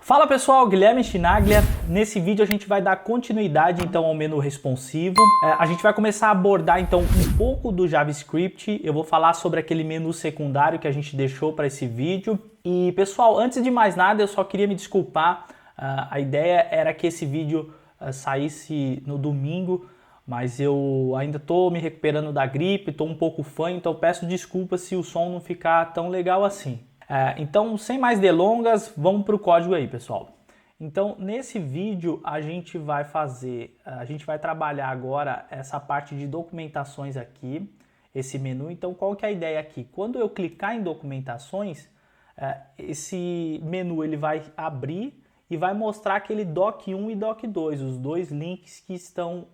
Fala pessoal, Guilherme Chinaglia. Nesse vídeo a gente vai dar continuidade então ao menu responsivo. A gente vai começar a abordar então um pouco do JavaScript. Eu vou falar sobre aquele menu secundário que a gente deixou para esse vídeo. E pessoal, antes de mais nada eu só queria me desculpar. A ideia era que esse vídeo saísse no domingo, mas eu ainda estou me recuperando da gripe, estou um pouco fanho, então peço desculpas se o som não ficar tão legal assim. Então, sem mais delongas, vamos para o código aí, pessoal. Então, nesse vídeo a gente vai trabalhar agora essa parte de documentações aqui, esse menu. Então, qual que é a ideia aqui? Quando eu clicar em documentações, esse menu ele vai abrir e vai mostrar aquele doc1 e doc2, os dois links que estão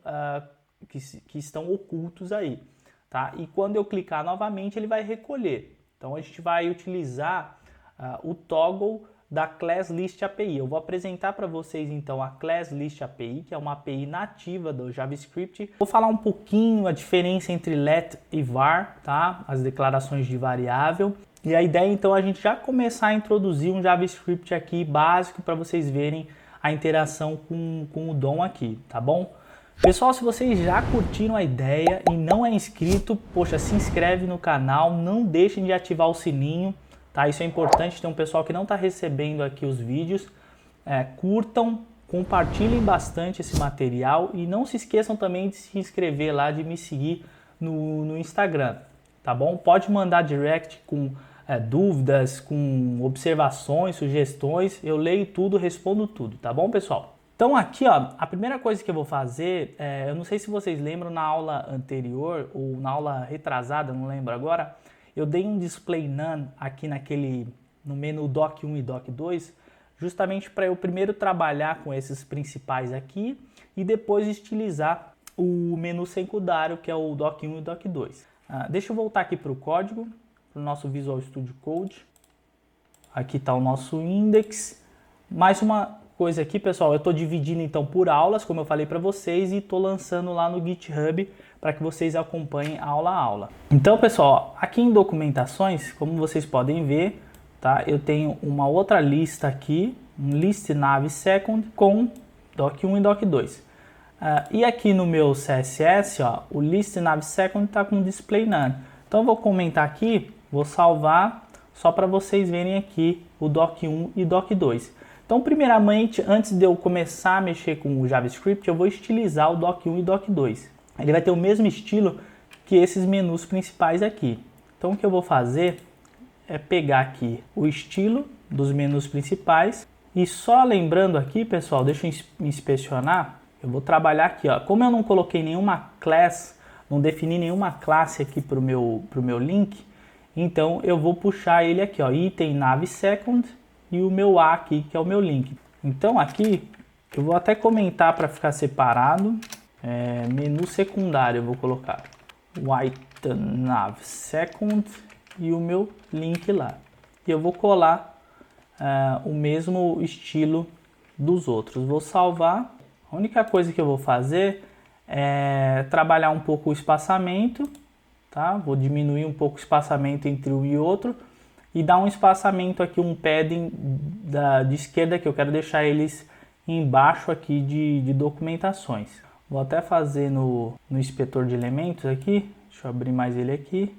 ocultos aí, tá? E quando eu clicar novamente, ele vai recolher. Então a gente vai utilizar o toggle da Class List API. Eu vou apresentar para vocês então a Class List API, que é uma API nativa do JavaScript. Vou falar um pouquinho a diferença entre let e var, tá? As declarações de variável. E a ideia então é a gente já começar a introduzir um JavaScript aqui básico para vocês verem a interação com o DOM aqui, tá bom? Pessoal, se vocês já curtiram a ideia e não é inscrito, poxa, se inscreve no canal, não deixem de ativar o sininho, tá? Isso é importante, tem um pessoal que não está recebendo aqui os vídeos. Curtam, compartilhem bastante esse material e não se esqueçam também de se inscrever lá, de me seguir no Instagram, tá bom? Pode mandar direct com dúvidas, com observações, sugestões, eu leio tudo, respondo tudo, tá bom, pessoal? Então aqui, ó, a primeira coisa que eu vou fazer, eu não sei se vocês lembram na aula anterior ou na aula retrasada, não lembro agora, eu dei um display none aqui no menu doc1 e doc2, justamente para eu primeiro trabalhar com esses principais aqui e depois estilizar o menu secundário, que é o doc1 e doc2. Deixa eu voltar aqui para o código, para o nosso Visual Studio Code. Aqui está o nosso index. Mais uma coisa aqui, pessoal, eu estou dividindo então por aulas, como eu falei para vocês, e estou lançando lá no GitHub para que vocês acompanhem aula a aula. Então, pessoal, aqui em documentações, como vocês podem ver, tá? Eu tenho uma outra lista aqui, um list nav second com doc1 e doc2. E aqui no meu CSS, ó, o list nav second está com display none. Então, eu vou comentar aqui, vou salvar só para vocês verem aqui o doc1 e doc2. Então, primeiramente, antes de eu começar a mexer com o JavaScript, eu vou estilizar o doc1 e doc2. Ele vai ter o mesmo estilo que esses menus principais aqui. Então, o que eu vou fazer é pegar aqui o estilo dos menus principais e só lembrando aqui, pessoal, deixa eu inspecionar, eu vou trabalhar aqui, ó. Como eu não coloquei nenhuma class, não defini nenhuma classe aqui para o meu link, então eu vou puxar ele aqui, ó, item nav second, e o meu A aqui, que é o meu link. Então aqui, eu vou até comentar para ficar separado, menu secundário eu vou colocar o item nav second e o meu link lá. E eu vou colar o mesmo estilo dos outros. Vou salvar. A única coisa que eu vou fazer é trabalhar um pouco o espaçamento, tá? Vou diminuir um pouco o espaçamento entre um e outro. E dar um espaçamento aqui, um padding de esquerda, que eu quero deixar eles embaixo aqui de documentações. Vou até fazer no inspetor de elementos aqui, deixa eu abrir mais ele aqui.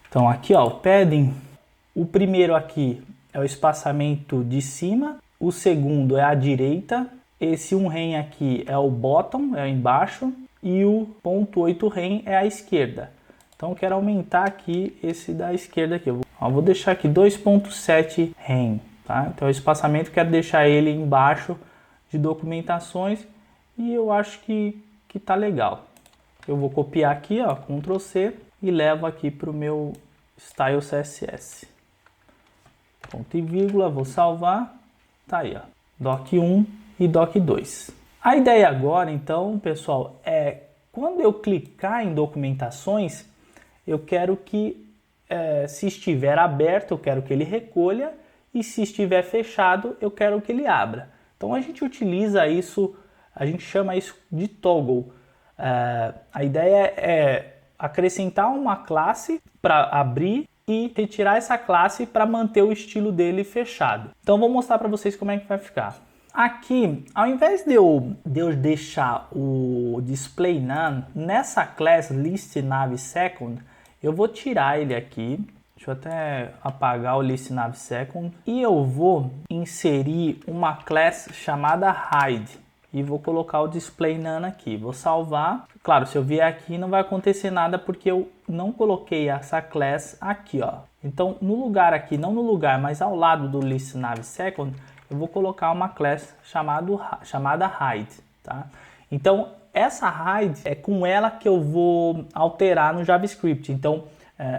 Então aqui, ó, o padding, o primeiro aqui é o espaçamento de cima, o segundo é a direita, esse 1 rem aqui é o bottom, é embaixo, e o 0.8 rem é a esquerda. Então eu quero aumentar aqui esse da esquerda aqui. Eu vou deixar aqui 2.7 rem, tá? Então o espaçamento eu quero deixar ele embaixo de documentações e eu acho que tá legal. Eu vou copiar aqui, ó, Ctrl C e levo aqui para o meu Style CSS. Ponto e vírgula, vou salvar. Tá aí, ó, doc1 e doc2. A ideia agora, então, pessoal, é quando eu clicar em documentações, eu quero que, se estiver aberto, eu quero que ele recolha, e se estiver fechado, eu quero que ele abra. Então a gente utiliza isso, a gente chama isso de toggle. A ideia é acrescentar uma classe para abrir e retirar essa classe para manter o estilo dele fechado. Então vou mostrar para vocês como é que vai ficar. Aqui, ao invés de eu deixar o display none nessa class list nav second, eu vou tirar ele aqui. Deixa eu até apagar o list nav second e eu vou inserir uma class chamada hide e vou colocar o display none aqui. Vou salvar. Claro, se eu vier aqui não vai acontecer nada porque eu não coloquei essa class aqui, ó. Então, no lugar aqui, não no lugar, mas ao lado do list nav second, eu vou colocar uma class chamada hide, tá? Então, essa hide é com ela que eu vou alterar no JavaScript. Então,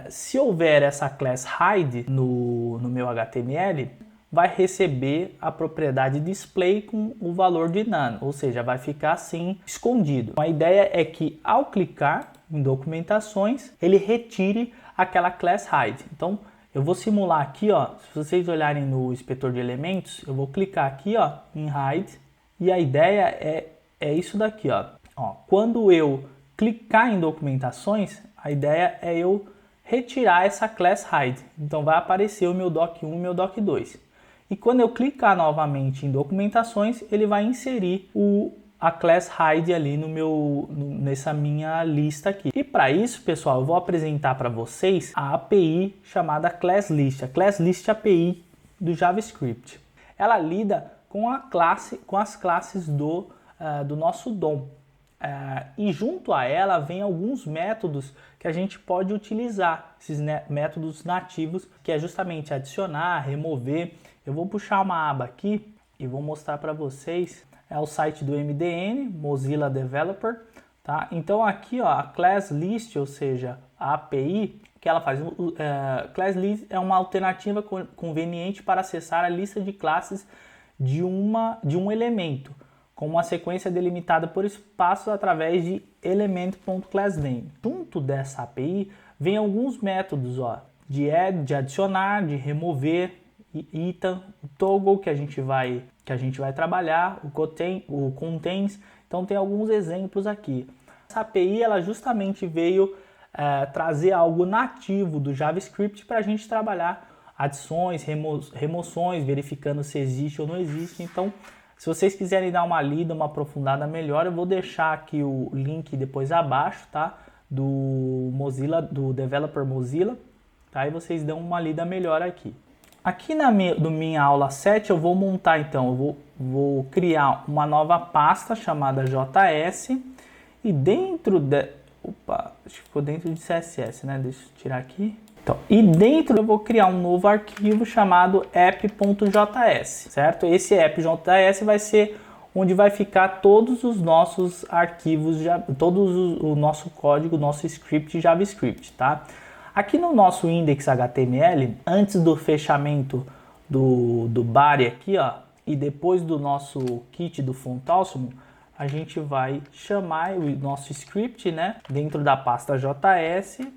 se houver essa class hide no meu HTML, vai receber a propriedade display com o valor de none, ou seja, vai ficar assim escondido. A ideia é que ao clicar em documentações, ele retire aquela class hide. Então, eu vou simular aqui, ó, se vocês olharem no inspetor de elementos, eu vou clicar aqui, ó, em hide, e a ideia é isso daqui, ó. Quando eu clicar em documentações, a ideia é eu retirar essa class hide. Então vai aparecer o meu doc 1 e o meu doc 2. E quando eu clicar novamente em documentações, ele vai inserir a class hide ali nessa minha lista aqui. E para isso, pessoal, eu vou apresentar para vocês a API chamada ClassList, a ClassList API do JavaScript. Ela lida com as classes do nosso DOM. E junto a ela vem alguns métodos que a gente pode utilizar, esses métodos nativos, que é justamente adicionar, remover. Eu vou puxar uma aba aqui e vou mostrar para vocês. É o site do MDN, Mozilla Developer, tá? Então aqui, ó, a ClassList, ou seja, a API que ela faz, ClassList é uma alternativa conveniente para acessar a lista de classes de um elemento, com uma sequência delimitada por espaços através de element.className. Junto dessa API vem alguns métodos, ó, de adicionar, de remover, item, o toggle que a gente vai trabalhar, o contains. Então tem alguns exemplos aqui. Essa API ela justamente veio trazer algo nativo do JavaScript para a gente trabalhar adições, remoções, verificando se existe ou não existe. Então, se vocês quiserem dar uma lida, uma aprofundada melhor, eu vou deixar aqui o link depois abaixo, tá? Do Mozilla, do Developer Mozilla, tá? E vocês dão uma lida melhor aqui. Aqui na minha aula 7 eu vou montar, então, eu vou criar uma nova pasta chamada JS e dentro opa, acho que ficou dentro de CSS, né? Deixa eu tirar aqui. Então, e dentro eu vou criar um novo arquivo chamado app.js, certo? Esse app.js vai ser onde vai ficar todos os nossos arquivos, o nosso código, nosso script JavaScript, tá? Aqui no nosso index.html, antes do fechamento do body aqui, ó, e depois do nosso kit do font awesome, a gente vai chamar o nosso script, né, dentro da pasta js/appjs,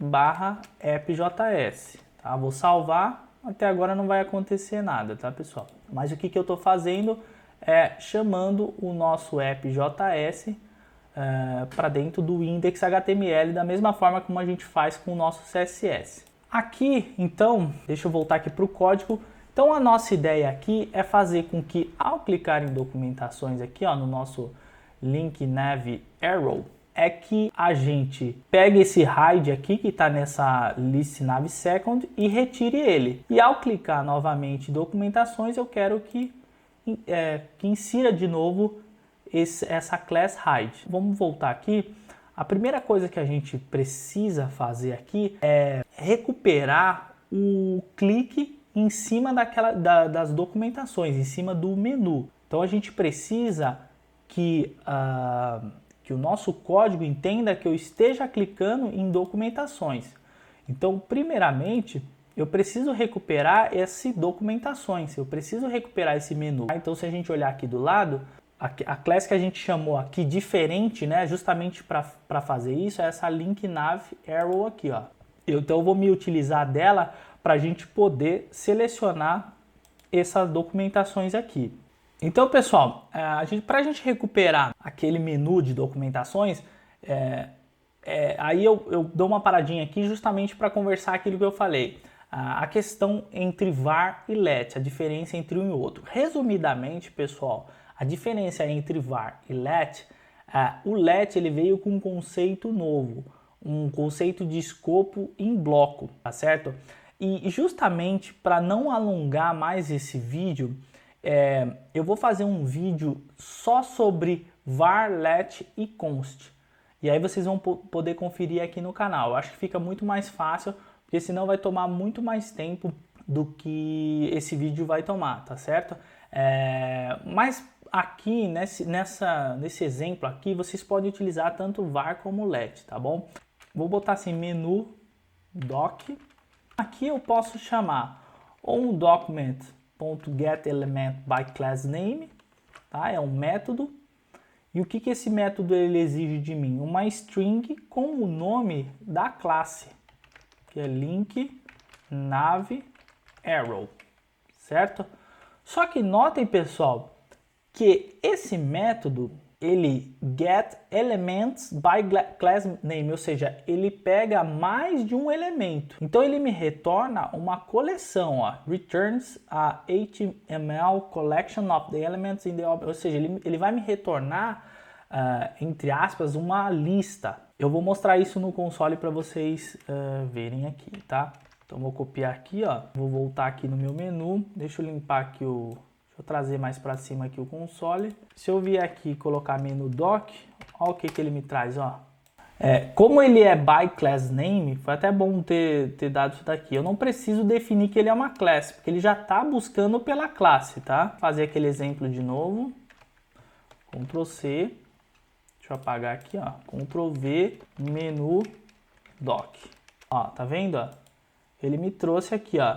tá? Vou salvar, até agora não vai acontecer nada, tá, pessoal? Mas o que eu estou fazendo é chamando o nosso app.js para dentro do index.html, da mesma forma como a gente faz com o nosso CSS. Aqui, então, deixa eu voltar aqui para o código. Então, a nossa ideia aqui é fazer com que, ao clicar em documentações aqui, ó, no nosso link nav arrow, é que a gente pegue esse hide aqui que está nessa list nav second e retire ele. E ao clicar novamente em documentações, eu quero que insira de novo essa class hide. Vamos voltar aqui. A primeira coisa que a gente precisa fazer aqui é recuperar o clique em cima das documentações, em cima do menu. Então a gente precisa que o nosso código entenda que eu esteja clicando em documentações. Então, primeiramente, eu preciso recuperar esse documentações, eu preciso recuperar esse menu. Então, se a gente olhar aqui do lado, a classe que a gente chamou aqui diferente, né, justamente para fazer isso, é essa link nav arrow aqui, ó. Então, eu vou me utilizar dela para a gente poder selecionar essas documentações aqui. Então, pessoal, para a gente recuperar aquele menu de documentações, aí eu dou uma paradinha aqui justamente para conversar aquilo que eu falei. a questão entre var e let, a diferença entre um e outro. Resumidamente, pessoal, a diferença entre var e let, o let ele veio com um conceito novo, um conceito de escopo em bloco, tá certo? E justamente para não alongar mais esse vídeo, eu vou fazer um vídeo só sobre var, let e const. E aí vocês vão poder conferir aqui no canal. Eu acho que fica muito mais fácil, porque senão vai tomar muito mais tempo do que esse vídeo vai tomar, tá certo? Mas aqui, nesse exemplo aqui, vocês podem utilizar tanto var como let, tá bom? Vou botar assim, menu, doc. Aqui eu posso chamar ou um document.getElementByClassName, tá? É um método. E o que esse método ele exige de mim? Uma string com o nome da classe, que é link nav arrow, certo? Só que notem, pessoal, que esse método ele get elements by class name, ou seja, ele pega mais de um elemento. Então ele me retorna uma coleção, ó, returns a HTML collection of the elements in the object, ou seja, ele vai me retornar, entre aspas, uma lista. Eu vou mostrar isso no console para vocês verem aqui, tá? Então vou copiar aqui, ó, vou voltar aqui no meu menu, deixa eu limpar aqui o... Vou trazer mais para cima aqui o console. Se eu vier aqui e colocar menu doc, olha o que ele me traz, ó. Como ele é by class name, foi até bom ter dado isso daqui. Eu não preciso definir que ele é uma classe, porque ele já está buscando pela classe, tá? Vou fazer aquele exemplo de novo. Ctrl C. Deixa eu apagar aqui, ó. Ctrl V, menu doc. Ó, tá vendo, ó? Ele me trouxe aqui, ó.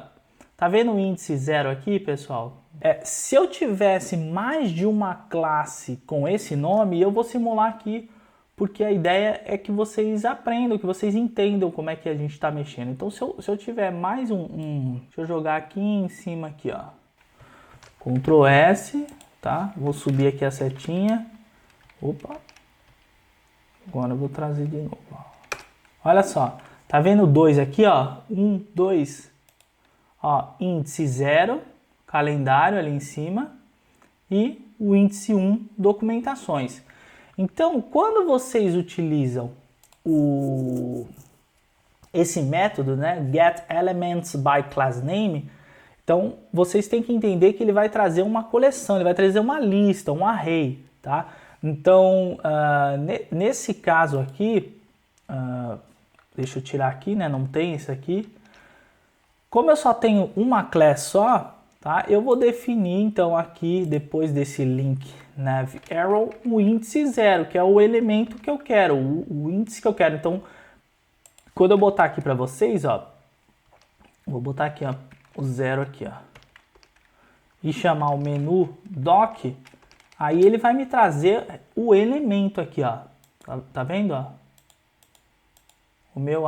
Tá vendo o índice 0 aqui, pessoal? Se eu tivesse mais de uma classe com esse nome, eu vou simular aqui, porque a ideia é que vocês aprendam, que vocês entendam como é que a gente está mexendo. Então, se eu tiver mais deixa eu jogar aqui em cima, aqui, ó. Ctrl S, tá? Vou subir aqui a setinha. Opa. Agora eu vou trazer de novo, ó. Olha só. Tá vendo 2 aqui, ó? 1, 2. Ó, índice 0, calendário ali em cima, e o índice 1, documentações. Então, quando vocês utilizam esse método, né, getElementsByClassName, então vocês têm que entender que ele vai trazer uma coleção, ele vai trazer uma lista, um array, tá? Então, nesse caso aqui, deixa eu tirar aqui, né, não tem esse aqui. Como eu só tenho uma class só, tá? Eu vou definir então aqui, depois desse link nav arrow, o índice 0, que é o elemento que eu quero, o índice que eu quero. Então, quando eu botar aqui para vocês, ó, vou botar aqui, ó, o 0 aqui, ó, e chamar o menu doc, aí ele vai me trazer o elemento aqui, ó. Tá vendo, ó? O meu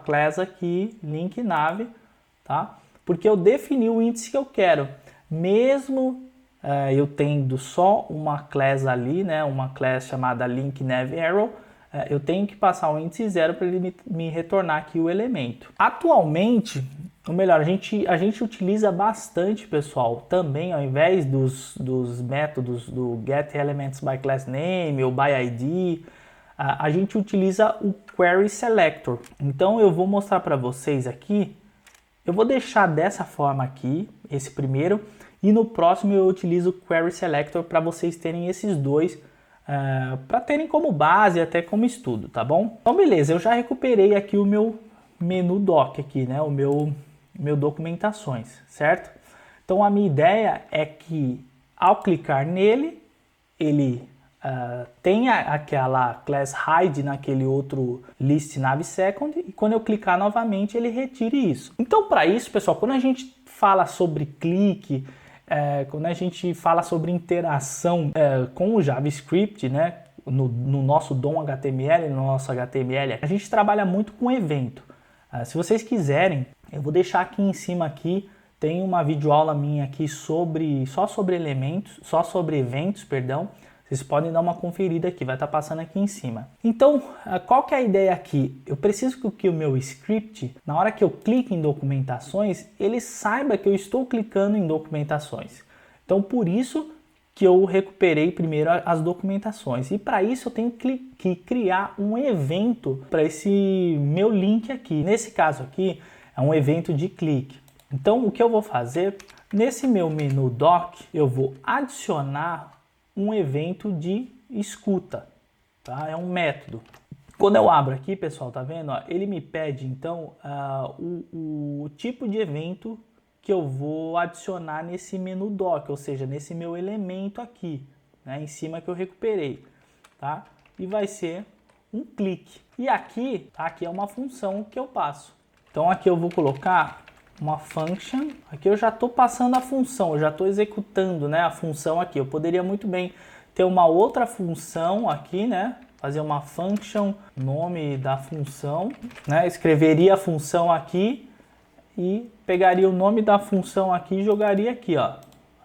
class aqui, link nav, tá? Porque eu defini o índice que eu quero. Mesmo eu tendo só uma class ali, né? Uma class chamada link nav arrow, eu tenho que passar o índice 0 para ele me retornar aqui o elemento. Atualmente, ou melhor, a gente utiliza bastante, pessoal, também ao invés dos métodos do getElementsByClassName ou byId, a gente utiliza o Query Selector. Então eu vou mostrar para vocês aqui, eu vou deixar dessa forma aqui, esse primeiro, e no próximo eu utilizo o Query Selector para vocês terem esses dois, para terem como base, até como estudo, tá bom? Então beleza, eu já recuperei aqui o meu menu doc aqui, né? O meu documentações, certo? Então a minha ideia é que ao clicar nele, ele tem aquela class hide naquele outro list nav second, e quando eu clicar novamente ele retire isso. Então para isso, pessoal, quando a gente fala sobre clique, quando a gente fala sobre interação com o JavaScript, né, no nosso DOM HTML, no nosso HTML, a gente trabalha muito com evento. Se vocês quiserem, eu vou deixar aqui em cima aqui, tem uma videoaula minha aqui só sobre eventos, perdão. Vocês podem dar uma conferida aqui, vai estar passando aqui em cima. Então, qual que é a ideia aqui? Eu preciso que o meu script, na hora que eu clique em documentações, ele saiba que eu estou clicando em documentações. Então, por isso que eu recuperei primeiro as documentações. E para isso eu tenho que criar um evento para esse meu link aqui. Nesse caso aqui, é um evento de clique. Então, o que eu vou fazer, nesse meu menu doc, eu vou adicionar um evento de escuta, tá? É um método. Quando eu abro aqui, pessoal, tá vendo? Ó, ele me pede, então, o tipo de evento que eu vou adicionar nesse menu doc, ou seja, nesse meu elemento aqui, né, em cima que eu recuperei, tá? E vai ser um clique. E aqui, tá? Aqui é uma função que eu passo. Então aqui eu vou colocar uma function, aqui eu já estou passando a função, eu já estou executando, né, a função aqui. Eu poderia muito bem ter uma outra função aqui, né, fazer uma function, nome da função, né, escreveria a função aqui e pegaria o nome da função aqui e jogaria aqui, ó.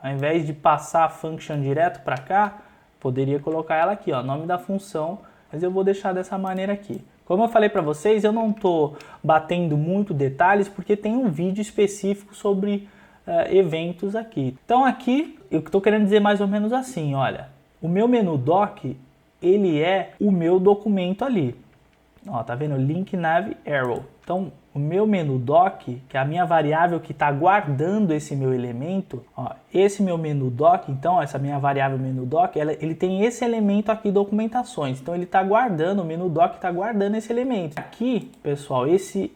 Ao invés de passar a function direto para cá, poderia colocar ela aqui, ó, nome da função, mas eu vou deixar dessa maneira aqui. Como eu falei para vocês, eu não estou batendo muito detalhes porque tem um vídeo específico sobre eventos aqui. Então aqui eu estou querendo dizer mais ou menos assim, olha, o meu menu doc, ele é o meu documento ali. Ó, tá vendo? Link nav arrow. Então o meu menu doc, que é a minha variável que está guardando esse meu elemento, ó, esse meu menu doc, então essa minha variável menu doc, ele tem esse elemento aqui, documentações. Então ele está guardando, o menu doc está guardando esse elemento. Aqui, pessoal, esse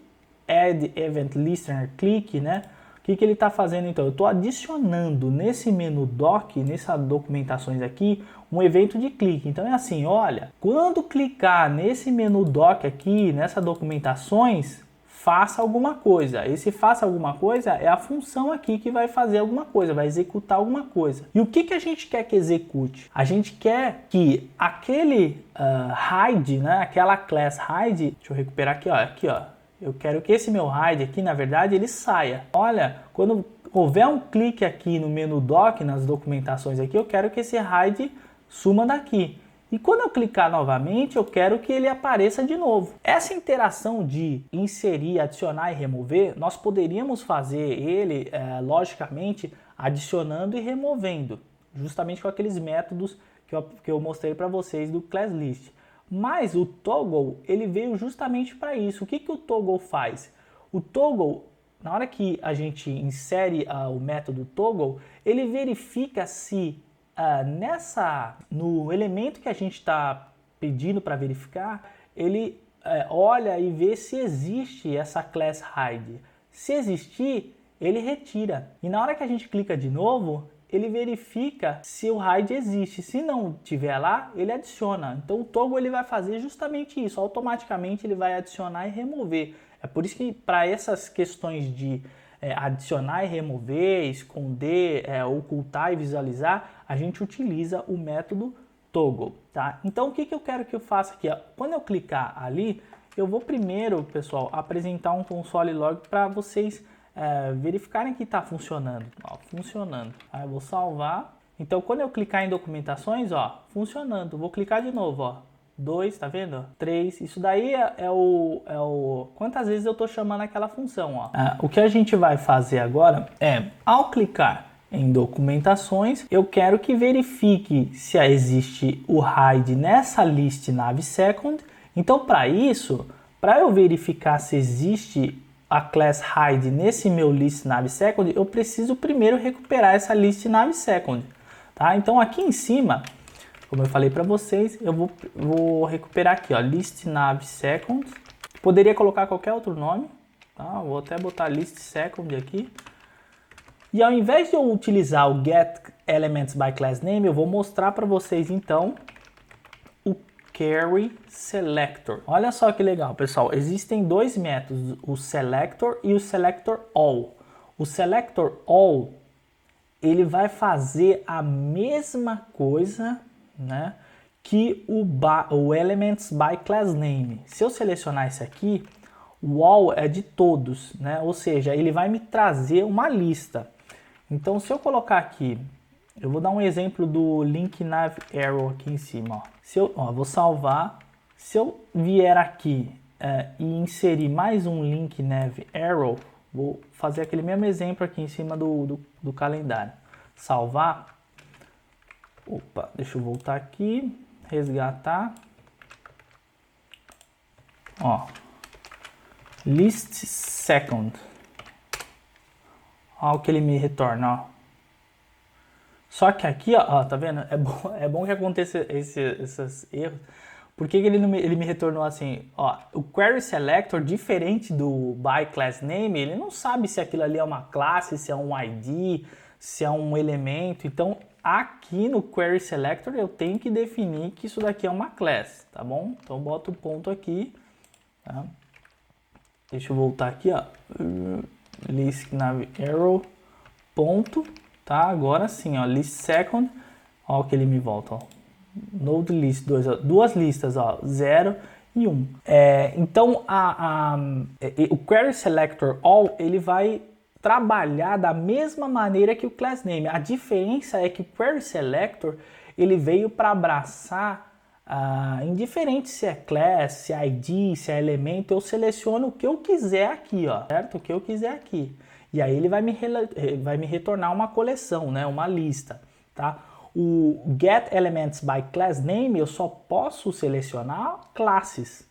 add event listener click, né? O que ele está fazendo então? Eu estou adicionando nesse menu doc, nessas documentações aqui, um evento de clique. Então é assim, olha, quando clicar nesse menu doc aqui, nessas documentações, faça alguma coisa. Esse faça alguma coisa é a função aqui que vai fazer alguma coisa, vai executar alguma coisa. E o que a gente quer que execute? A gente quer que aquele hide, né, aquela class hide, deixa eu recuperar aqui, ó. Eu quero que esse meu hide aqui, na verdade, ele saia. Olha, quando houver um clique aqui no menu doc, nas documentações aqui, eu quero que esse hide suma daqui. E quando eu clicar novamente, eu quero que ele apareça de novo. Essa interação de inserir, adicionar e remover, nós poderíamos fazer ele, logicamente, adicionando e removendo, justamente com aqueles métodos que eu mostrei para vocês do class list. Mas o toggle, ele veio justamente para isso. O que o toggle faz? O toggle, na hora que a gente insere o método toggle, ele verifica se no elemento que a gente está pedindo para verificar, ele olha e vê se existe essa class hide. Se existir, ele retira. E na hora que a gente clica de novo, ele verifica se o hide existe. Se não tiver lá, ele adiciona. Então o toggle ele vai fazer justamente isso. Automaticamente ele vai adicionar e remover. É por isso que para essas questões de adicionar e remover, esconder, ocultar e visualizar, a gente utiliza o método toggle, tá? Então o que eu quero que eu faça aqui? Ó? Quando eu clicar ali, eu vou primeiro, pessoal, apresentar um console log para vocês verificarem que está funcionando. Ó, funcionando. Aí eu vou salvar. Então quando eu clicar em documentações, ó, funcionando. Vou clicar de novo, ó. 2, tá vendo? 3, isso daí é o quantas vezes eu estou chamando aquela função, ó. O que a gente vai fazer agora é, ao clicar em documentações, eu quero que verifique se existe o hide nessa list navSecond. Então para isso, para eu verificar se existe a class hide nesse meu list navSecond, eu preciso primeiro recuperar essa list navSecond, tá? Então aqui em cima, como eu falei para vocês, eu vou recuperar aqui, ó, list navSecond. Poderia colocar qualquer outro nome, tá? Vou até botar list second aqui. E ao invés de eu utilizar o get elements by class name, eu vou mostrar para vocês então o carry selector. Olha só que legal, pessoal. Existem dois métodos, o selector e o selector all. O selector all, ele vai fazer a mesma coisa, né, que o elements by class name. Se eu selecionar esse aqui, o all é de todos, né? Ou seja, ele vai me trazer uma lista. Então, se eu colocar aqui Eu vou dar um exemplo do link nav arrow aqui em cima. Ó. Se eu vou salvar. Se eu vier aqui e inserir mais um link nav arrow, vou fazer aquele mesmo exemplo aqui em cima do calendário. Salvar. Opa, deixa eu voltar aqui. Resgatar. Ó. List second. Olha o que ele me retorna, ó. Só que aqui, ó, tá vendo? É bom que aconteça esses erros. Por que ele me retornou assim? Ó, o Query Selector, diferente do By Class Name, ele não sabe se aquilo ali é uma classe, se é um ID, se é um elemento. Então, aqui no Query Selector, eu tenho que definir que isso daqui é uma class, tá bom? Então, boto o ponto aqui, tá? Deixa eu voltar aqui, ó. List nav arrow, ponto. Tá, agora sim, ó, list second, ó o que ele me volta, ó, node list 2, ó, duas listas, ó, 0 e 1. Então, o query selector all, ele vai trabalhar da mesma maneira que o class name. A diferença é que o query selector, ele veio para abraçar, indiferente se é class, se é ID, se é elemento, eu seleciono o que eu quiser aqui, ó, certo? O que eu quiser aqui. E aí ele vai me retornar uma coleção, né? Uma lista, tá? O Get Elements by Class Name, eu só posso selecionar classes,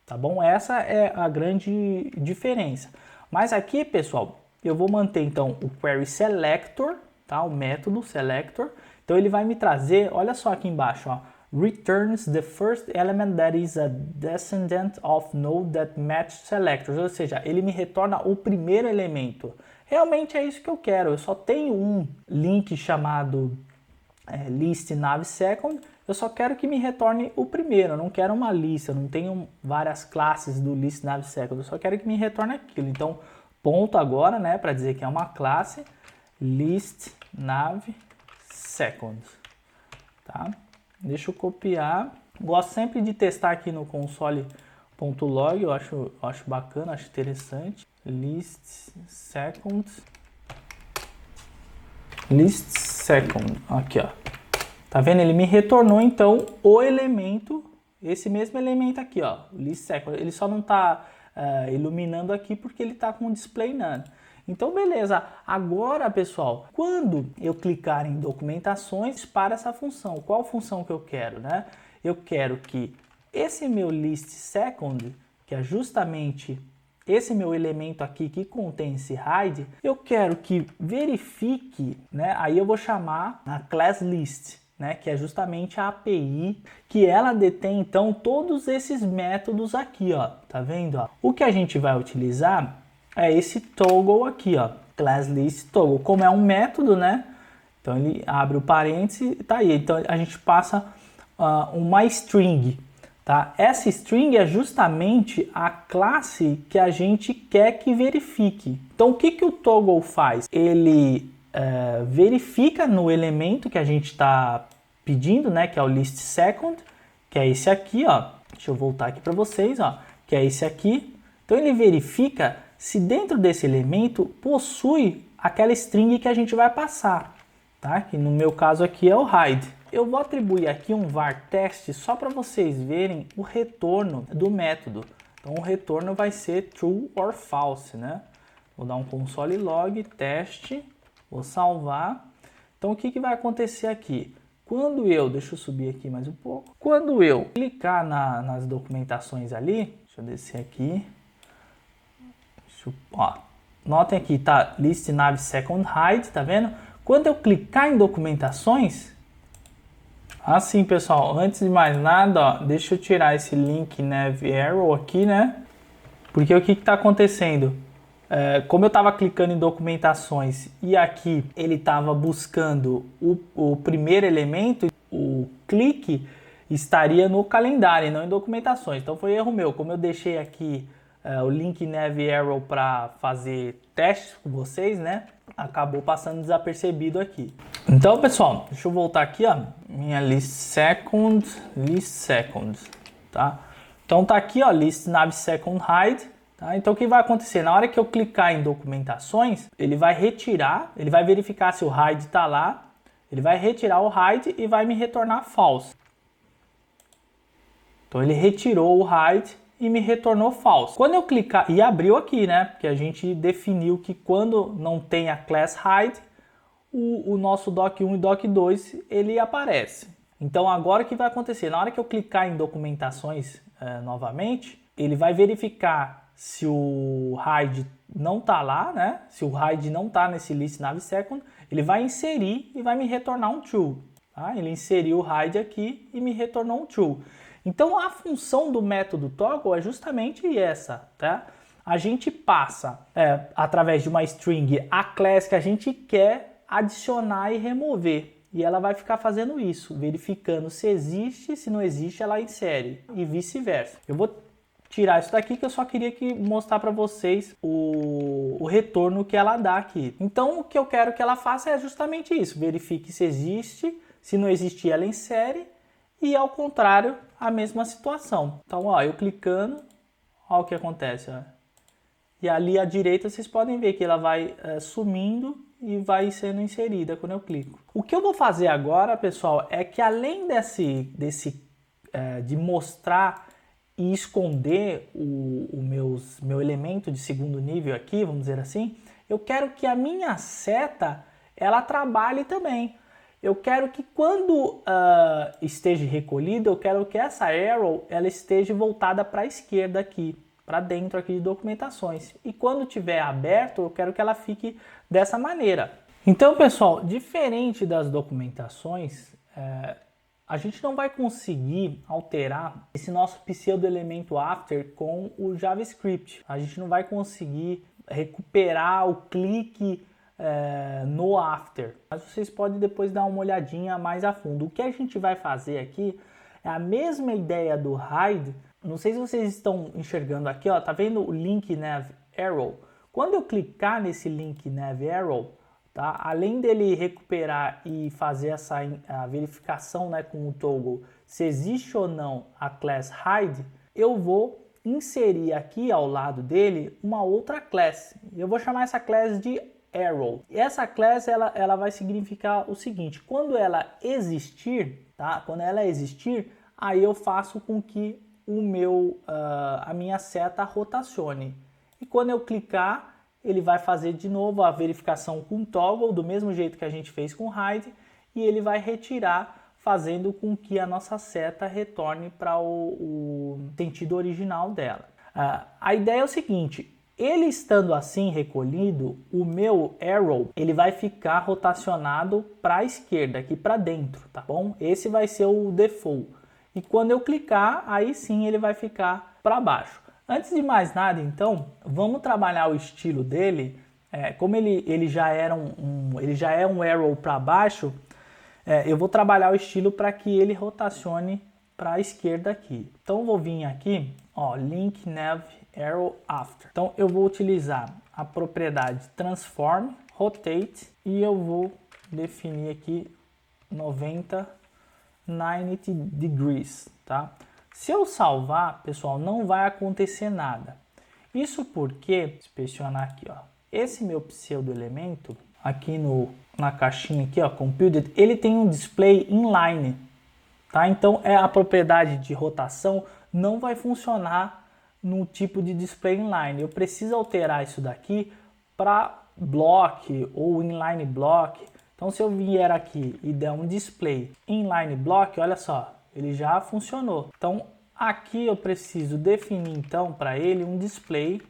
tá bom? Essa é a grande diferença. Mas aqui, pessoal, eu vou manter então o Query Selector, tá? O método Selector. Então ele vai me trazer, olha só aqui embaixo, ó. Returns the first element that is a descendant of node that match selectors. Ou seja, ele me retorna o primeiro elemento. Realmente é isso que eu quero. Eu só tenho um link chamado list nav second. Eu só quero que me retorne o primeiro. Eu não quero uma lista. Eu não tenho várias classes do list nav second. Eu só quero que me retorne aquilo. Então, ponto agora, né, para dizer que é uma classe list nav second. Tá? Deixa eu copiar. Gosto sempre de testar aqui no console.log. Eu acho bacana, acho interessante. List second. Aqui, ó. Tá vendo? Ele me retornou então o elemento, esse mesmo elemento aqui, ó. List second. Ele só não tá iluminando aqui porque ele tá com display none. Então, beleza. Agora, pessoal, quando eu clicar em documentações, para essa função. Qual função que eu quero, né? Eu quero que esse meu list second, que é justamente esse meu elemento aqui que contém esse hide, eu quero que verifique, né? Aí eu vou chamar a class list, né? Que é justamente a API que ela detém então todos esses métodos aqui, ó. Tá vendo? Ó? O que a gente vai utilizar é esse toggle aqui, ó, class list toggle. Como é um método, né? Então ele abre o parênteses e tá aí. Então a gente passa uma string, tá? Essa string é justamente a classe que a gente quer que verifique. Então o que o toggle faz? Ele verifica no elemento que a gente está pedindo, né? Que é o list second, que é esse aqui, ó. Deixa eu voltar aqui para vocês, ó. Que é esse aqui. Então ele verifica se dentro desse elemento possui aquela string que a gente vai passar, tá? Que no meu caso aqui é o hide. Eu vou atribuir aqui um var test só para vocês verem o retorno do método. Então o retorno vai ser true or false, né? Vou dar um console log teste, vou salvar. Então o que vai acontecer aqui? Quando deixa eu subir aqui mais um pouco. Quando eu clicar nas documentações ali, deixa eu descer aqui. Ó, notem aqui, tá? List nav second hide, tá vendo? Quando eu clicar em documentações, assim, pessoal, antes de mais nada, ó, deixa eu tirar esse link nav arrow aqui, né? Porque o que tá acontecendo? Como eu estava clicando em documentações e aqui ele estava buscando o primeiro elemento, o clique estaria no calendário e não em documentações. Então foi erro meu. Como eu deixei aqui o link nav arrow para fazer testes com vocês, né? Acabou passando desapercebido aqui. Então, pessoal, deixa eu voltar aqui, ó, minha list second, tá? Então tá aqui, ó, list nav second hide, tá? Então o que vai acontecer? Na hora que eu clicar em documentações, ele vai retirar, ele vai verificar se o hide tá lá, Ele vai retirar o hide e vai me retornar false. Então ele retirou o hide e me retornou false. Quando eu clicar, e abriu aqui, né? Porque a gente definiu que quando não tem a class hide, o nosso doc1 e doc2 ele aparece. Então agora o que vai acontecer? Na hora que eu clicar em documentações novamente, ele vai verificar se o hide não está lá, né? Se o hide não está nesse list navsecond, ele vai inserir e vai me retornar um true. Tá? Ele inseriu o hide aqui e me retornou um true. Então a função do método toggle é justamente essa, tá? A gente passa através de uma string a class que a gente quer adicionar e remover. E ela vai ficar fazendo isso, verificando se existe, se não existe ela insere e vice-versa. Eu vou tirar isso daqui que eu só queria mostrar para vocês o retorno que ela dá aqui. Então o que eu quero que ela faça é justamente isso, verifique se existe, se não existir ela insere e ao contrário a mesma situação. Então ó, eu clicando, ó o que acontece. Ó. E ali à direita vocês podem ver que ela vai sumindo e vai sendo inserida quando eu clico. O que eu vou fazer agora, pessoal, é que além de mostrar e esconder o meu elemento de segundo nível aqui, vamos dizer assim, eu quero que a minha seta ela trabalhe também. Eu quero que quando esteja recolhida, eu quero que essa arrow ela esteja voltada para a esquerda aqui, para dentro aqui de documentações. E quando tiver aberto, eu quero que ela fique dessa maneira. Então, pessoal, diferente das documentações, a gente não vai conseguir alterar esse nosso pseudo-elemento after com o JavaScript. A gente não vai conseguir recuperar o clique no after. Mas vocês podem depois dar uma olhadinha mais a fundo. O que a gente vai fazer aqui é a mesma ideia do hide. Não sei se vocês estão enxergando aqui, ó, tá vendo o link nav arrow? Quando eu clicar nesse link nav arrow, tá? Além dele recuperar e fazer a verificação, né, com o toggle se existe ou não a class hide, eu vou inserir aqui ao lado dele uma outra class. Eu vou chamar essa class de arrow. E essa class ela vai significar o seguinte: quando ela existir, tá? Quando ela existir, aí eu faço com que a minha seta rotacione. E quando eu clicar, ele vai fazer de novo a verificação com toggle, do mesmo jeito que a gente fez com hide, e ele vai retirar, fazendo com que a nossa seta retorne para o sentido original dela. A ideia é o seguinte: ele estando assim recolhido, o meu arrow ele vai ficar rotacionado para a esquerda, aqui para dentro, tá bom? Esse vai ser o default. E quando eu clicar, aí sim ele vai ficar para baixo. Antes de mais nada, então, vamos trabalhar o estilo dele. Como ele já era ele já é um arrow para baixo, eu vou trabalhar o estilo para que ele rotacione para a esquerda aqui. Então eu vou vir aqui, ó, link nav arrow after. Então eu vou utilizar a propriedade transform rotate e eu vou definir aqui 90 degrees, tá? Se eu salvar, pessoal, não vai acontecer nada. Isso porque, inspecionar aqui, ó, esse meu pseudo elemento aqui na caixinha aqui, ó, computed, ele tem um display inline, tá? Então a propriedade de rotação não vai funcionar no tipo de display inline. Eu preciso alterar isso daqui para block ou inline block. Então se eu vier aqui e der um display inline block, olha só, ele já funcionou. Então aqui eu preciso definir então para ele um display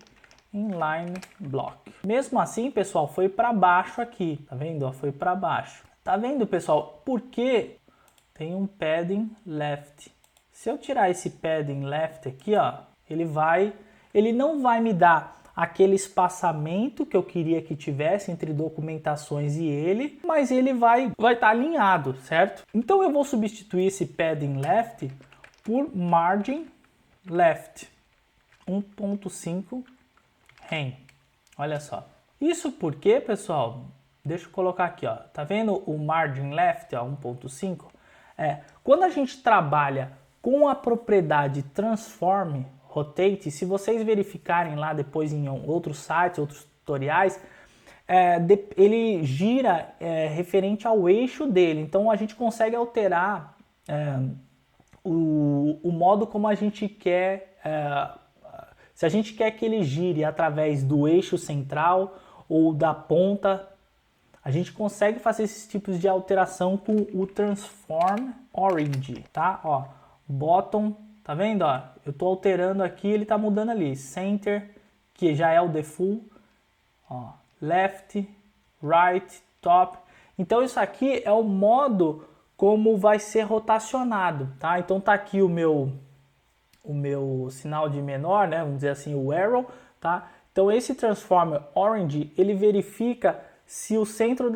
inline block. Mesmo assim, pessoal, foi para baixo aqui, tá vendo? Foi para baixo. Tá vendo, pessoal? Porque tem um padding left. Se eu tirar esse padding left aqui, ó, ele não vai me dar aquele espaçamento que eu queria que tivesse entre documentações e ele, mas ele vai estar alinhado, certo? Então eu vou substituir esse padding left por margin left 1.5 rem. Olha só. Isso porque, pessoal, deixa eu colocar aqui, ó. Tá vendo o margin left, ó, 1.5? Quando a gente trabalha com a propriedade transform rotate, se vocês verificarem lá depois em outros sites, outros tutoriais, ele gira referente ao eixo dele. Então a gente consegue alterar o modo como a gente quer. Se a gente quer que ele gire através do eixo central ou da ponta, a gente consegue fazer esses tipos de alteração com o Transform Orange, tá? Ó, bottom, tá vendo? Ó, eu tô alterando aqui, ele tá mudando ali. Center, que já é o default. Ó, left, right, top. Então isso aqui é o modo como vai ser rotacionado, tá? Então tá aqui o meu sinal de menor, né? Vamos dizer assim, o arrow, tá? Então esse Transform Orange, ele verifica se o centro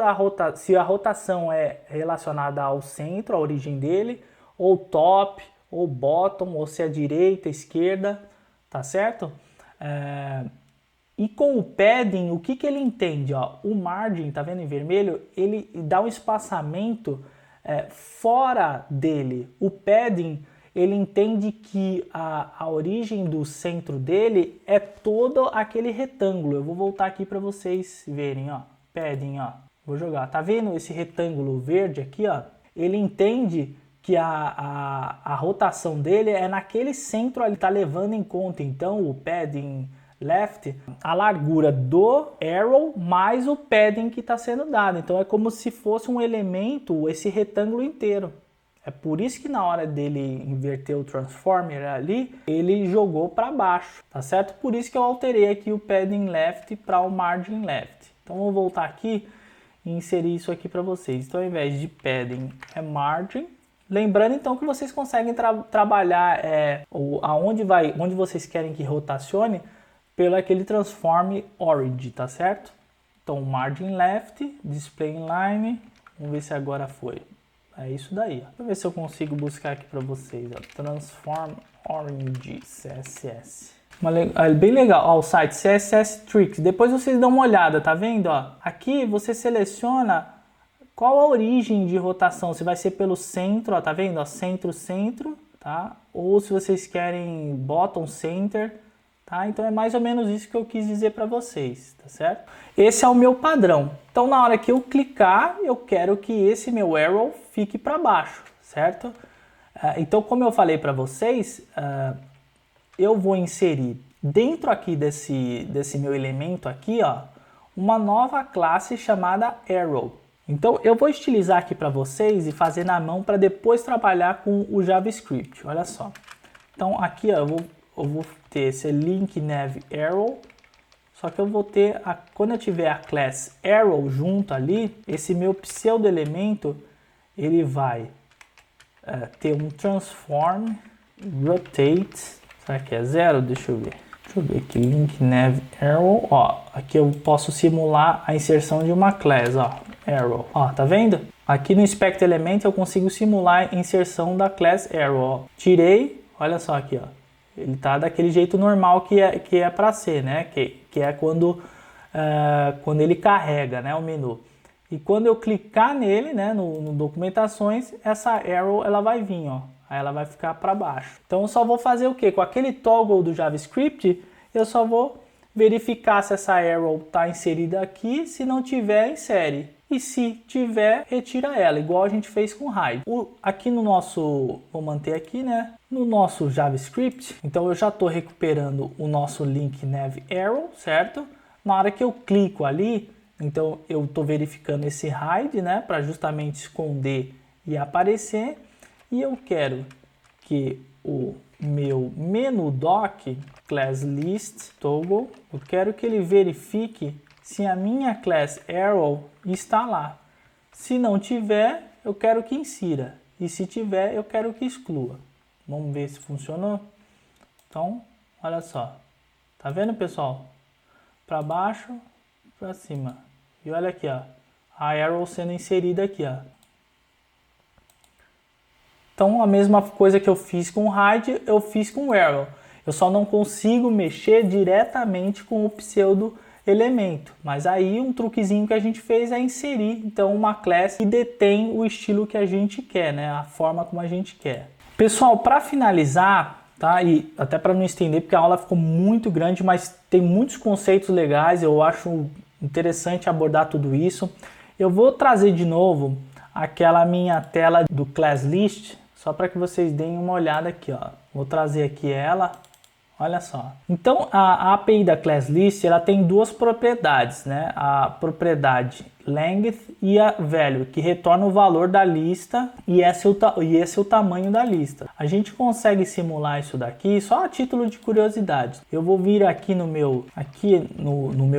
se a rotação é relacionada ao centro, a origem dele, ou top, ou bottom, ou se é direita, esquerda, tá certo? E com o padding, o que ele entende? Ó, o margin, tá vendo em vermelho? Ele dá um espaçamento fora dele. O padding, ele entende que a origem do centro dele é todo aquele retângulo. Eu vou voltar aqui para vocês verem, ó. Padding, ó. Vou jogar. Tá vendo esse retângulo verde aqui, ó? Ele entende que a rotação dele é naquele centro, ele tá levando em conta, então, o padding left, a largura do arrow mais o padding que está sendo dado. Então é como se fosse um elemento, esse retângulo inteiro. É por isso que na hora dele inverter o transformer ali, ele jogou para baixo, tá certo? Por isso que eu alterei aqui o padding left para o margin left. Então vou voltar aqui e inserir isso aqui para vocês. Então ao invés de padding é margin. Lembrando então que vocês conseguem trabalhar onde vocês querem que rotacione pelo aquele Transform Orange, tá certo? Então margin left, display inline, vamos ver se agora foi. É isso daí, ó. Deixa eu ver se eu consigo buscar aqui para vocês, ó. Transform Orange CSS. Bem legal, ó, o site CSS Tricks. Depois vocês dão uma olhada, tá vendo, ó? Aqui você seleciona qual a origem de rotação, se vai ser pelo centro, ó, tá vendo, ó, centro, centro, tá? Ou se vocês querem bottom, center, tá? Então é mais ou menos isso que eu quis dizer para vocês, tá certo? Esse é o meu padrão. Então na hora que eu clicar, eu quero que esse meu arrow fique para baixo, certo? Então como eu falei para vocês, eu vou inserir dentro aqui desse meu elemento aqui, ó, uma nova classe chamada arrow. Então eu vou estilizar aqui para vocês e fazer na mão para depois trabalhar com o JavaScript. Olha só. Então aqui, ó, eu vou ter esse link nav arrow, só que eu vou ter, quando eu tiver a class arrow junto ali, esse meu pseudo elemento, ele vai ter um transform rotate, será que é 0? Deixa eu ver aqui, link nav arrow, ó, aqui eu posso simular a inserção de uma class, ó, arrow, ó, tá vendo? Aqui no inspect element eu consigo simular a inserção da class arrow, ó. Tirei, olha só aqui, ó. Ele tá daquele jeito normal que é para ser, né? Que é quando ele carrega, né, o menu. E quando eu clicar nele, né, no documentações, essa arrow ela vai vir, ó. Aí ela vai ficar para baixo. Então eu só vou fazer o quê? Com aquele toggle do JavaScript, eu só vou verificar se essa arrow tá inserida aqui. Se não tiver, insere. E se tiver, retira ela, igual a gente fez com o hide. Aqui no nosso, vou manter aqui, né? No nosso JavaScript, então eu já estou recuperando o nosso link nav arrow, certo? Na hora que eu clico ali, então eu estou verificando esse hide, né? Para justamente esconder e aparecer. E eu quero que o meu menu doc, class list toggle, eu quero que ele verifique se a minha class arrow está lá. Se não tiver, eu quero que insira. E se tiver, eu quero que exclua. Vamos ver se funcionou. Então, olha só. Tá vendo, pessoal? Para baixo, para cima. E olha aqui, ó. A arrow sendo inserida aqui, ó. Então, a mesma coisa que eu fiz com o hide, eu fiz com o arrow. Eu só não consigo mexer diretamente com o pseudo elemento, mas aí um truquezinho que a gente fez é inserir então uma classe que detém o estilo que a gente quer, né? A forma como a gente quer. Pessoal, para finalizar, tá? E até para não estender, porque a aula ficou muito grande, mas tem muitos conceitos legais, eu acho interessante abordar tudo isso. Eu vou trazer de novo aquela minha tela do Class List, só para que vocês deem uma olhada aqui, ó. Vou trazer aqui ela, olha só. Então a API da Class List, ela tem duas propriedades, né? A propriedade length e a value, que retorna o valor da lista e esse é o tamanho da lista. A gente consegue simular isso daqui só a título de curiosidade. Eu vou vir aqui no meu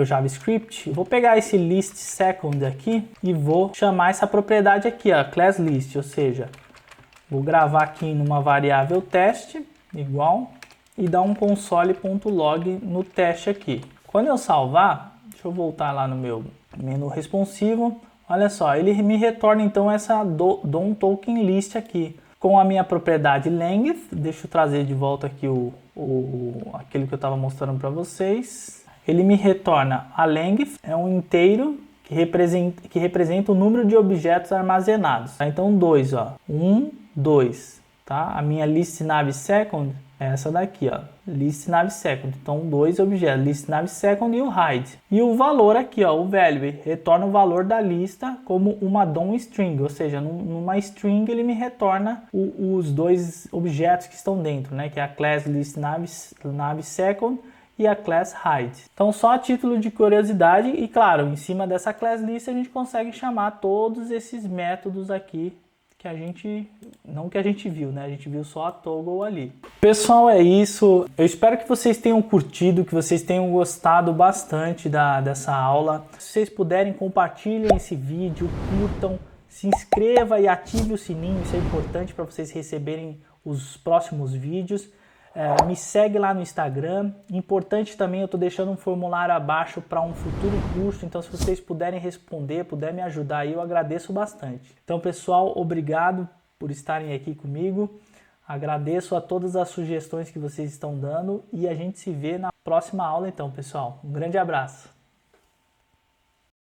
JavaScript, vou pegar esse list second aqui e vou chamar essa propriedade aqui, a class list, ou seja, vou gravar aqui numa variável teste igual e dar um console.log no teste aqui. Quando eu salvar, deixa eu voltar lá no meu menu responsivo, olha só, ele me retorna então essa DOM token list aqui, com a minha propriedade length. Deixa eu trazer de volta aqui aquele que eu estava mostrando para vocês. Ele me retorna a length, é um inteiro que representa o número de objetos armazenados. Tá? Então 2, ó, 1, 2, tá? A minha list nav second é essa daqui, ó, list nav second. Então 2 objetos, list nav second e o hide. E o valor aqui, ó, o value, retorna o valor da lista como uma DOM string, ou seja, numa string ele me retorna os dois objetos que estão dentro, né, que é a class list nav second e a class hide. Então só a título de curiosidade e claro, em cima dessa class list a gente consegue chamar todos esses métodos aqui que a gente viu, né? A gente viu só a toggle ali. Pessoal, é isso. Eu espero que vocês tenham curtido, que vocês tenham gostado bastante dessa aula. Se vocês puderem, compartilhem esse vídeo, curtam, se inscreva e ative o sininho, isso é importante para vocês receberem os próximos vídeos. Me segue lá no Instagram. Importante também, eu estou deixando um formulário abaixo para um futuro curso, então se vocês puderem responder, puderem me ajudar aí, eu agradeço bastante. Então pessoal, obrigado por estarem aqui comigo, agradeço a todas as sugestões que vocês estão dando e a gente se vê na próxima aula então pessoal. Um grande abraço!